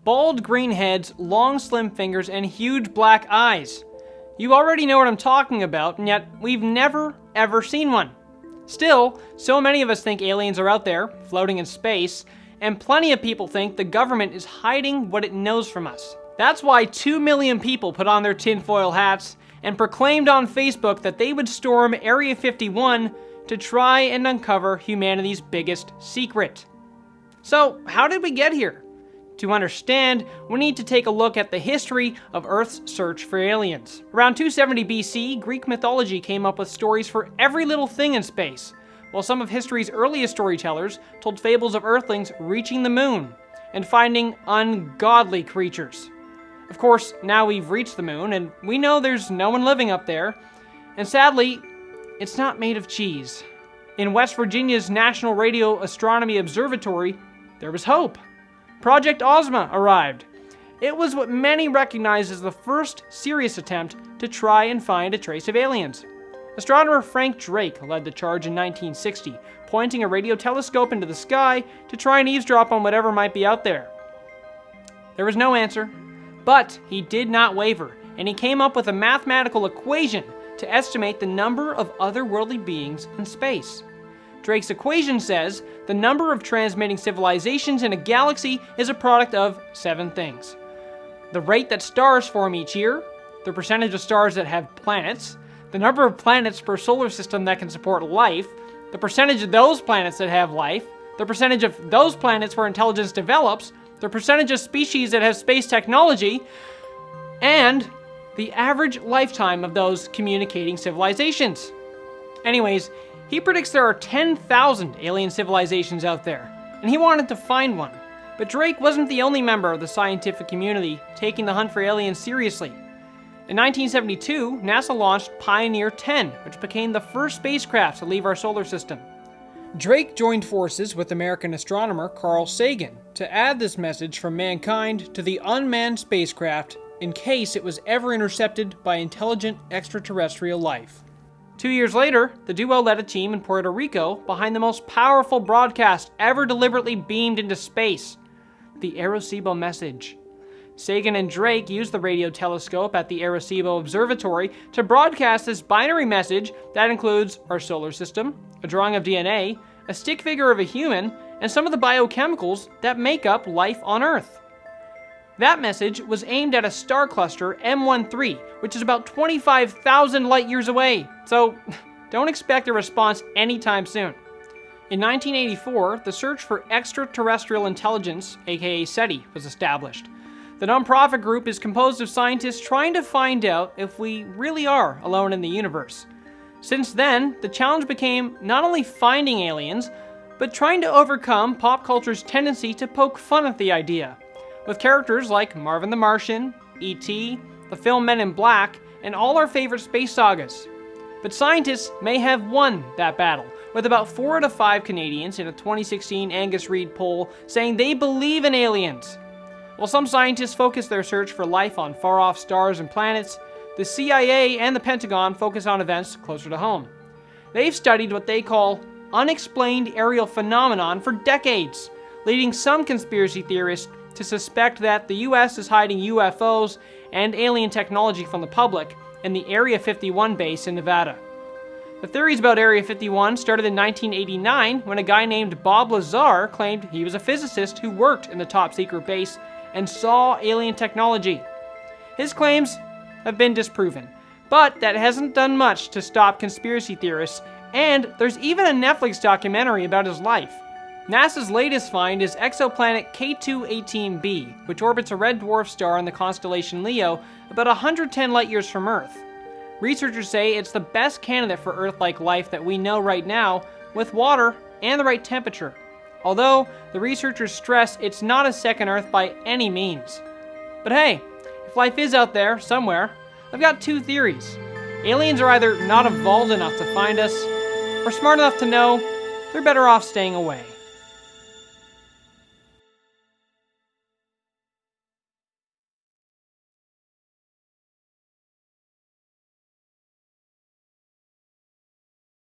bald green heads, long slim fingers, and huge black eyes. You already know what I'm talking about, and yet we've never, ever seen one. Still, so many of us think aliens are out there, floating in space, and plenty of people think the government is hiding what it knows from us. That's why 2 million people put on their tinfoil hats and proclaimed on Facebook that they would storm Area 51 to try and uncover humanity's biggest secret. So, how did we get here? To understand, we need to take a look at the history of Earth's search for aliens. Around 270 BC, Greek mythology came up with stories for every little thing in space, while some of history's earliest storytellers told fables of Earthlings reaching the moon and finding ungodly creatures. Of course, now we've reached the moon, and we know there's no one living up there, and sadly, it's not made of cheese. In West Virginia's National Radio Astronomy Observatory, there was hope. Project Ozma arrived. It was what many recognize as the first serious attempt to try and find a trace of aliens. Astronomer Frank Drake led the charge in 1960, pointing a radio telescope into the sky to try and eavesdrop on whatever might be out there. There was no answer, but he did not waver, and he came up with a mathematical equation to estimate the number of otherworldly beings in space. Drake's equation says the number of transmitting civilizations in a galaxy is a product of 7 things: the rate that stars form each year, the percentage of stars that have planets, the number of planets per solar system that can support life, the percentage of those planets that have life, the percentage of those planets where intelligence develops, the percentage of species that have space technology, and the average lifetime of those communicating civilizations. Anyways, he predicts there are 10,000 alien civilizations out there, and he wanted to find one. But Drake wasn't the only member of the scientific community taking the hunt for aliens seriously. In 1972, NASA launched Pioneer 10, which became the first spacecraft to leave our solar system. Drake joined forces with American astronomer Carl Sagan to add this message from mankind to the unmanned spacecraft in case it was ever intercepted by intelligent extraterrestrial life. 2 years later, the duo led a team in Puerto Rico behind the most powerful broadcast ever deliberately beamed into space, the Arecibo message. Sagan and Drake used the radio telescope at the Arecibo Observatory to broadcast this binary message that includes our solar system, a drawing of DNA, a stick figure of a human, and some of the biochemicals that make up life on Earth. That message was aimed at a star cluster, M13, which is about 25,000 light years away, so don't expect a response anytime soon. In 1984, the Search for Extraterrestrial Intelligence, aka SETI, was established. The nonprofit group is composed of scientists trying to find out if we really are alone in the universe. Since then, the challenge became not only finding aliens, but trying to overcome pop culture's tendency to poke fun at the idea, with characters like Marvin the Martian, E.T., the film Men in Black, and all our favorite space sagas. But scientists may have won that battle, with about 4 out of 5 Canadians in a 2016 Angus Reid poll saying they believe in aliens. While some scientists focus their search for life on far-off stars and planets, the CIA and the Pentagon focus on events closer to home. They've studied what they call unexplained aerial phenomenon for decades, leading some conspiracy theorists to suspect that the US is hiding UFOs and alien technology from the public in the Area 51 base in Nevada. The theories about Area 51 started in 1989 when a guy named Bob Lazar claimed he was a physicist who worked in the top-secret base and saw alien technology. His claims have been disproven, but that hasn't done much to stop conspiracy theorists, and there's even a Netflix documentary about his life. NASA's latest find is exoplanet K2-18b, which orbits a red dwarf star in the constellation Leo about 110 light-years from Earth. Researchers say it's the best candidate for Earth-like life that we know right now, with water and the right temperature. Although, the researchers stress it's not a second Earth by any means. But hey, if life is out there, somewhere, I've got 2 theories. Aliens are either not evolved enough to find us, or smart enough to know they're better off staying away.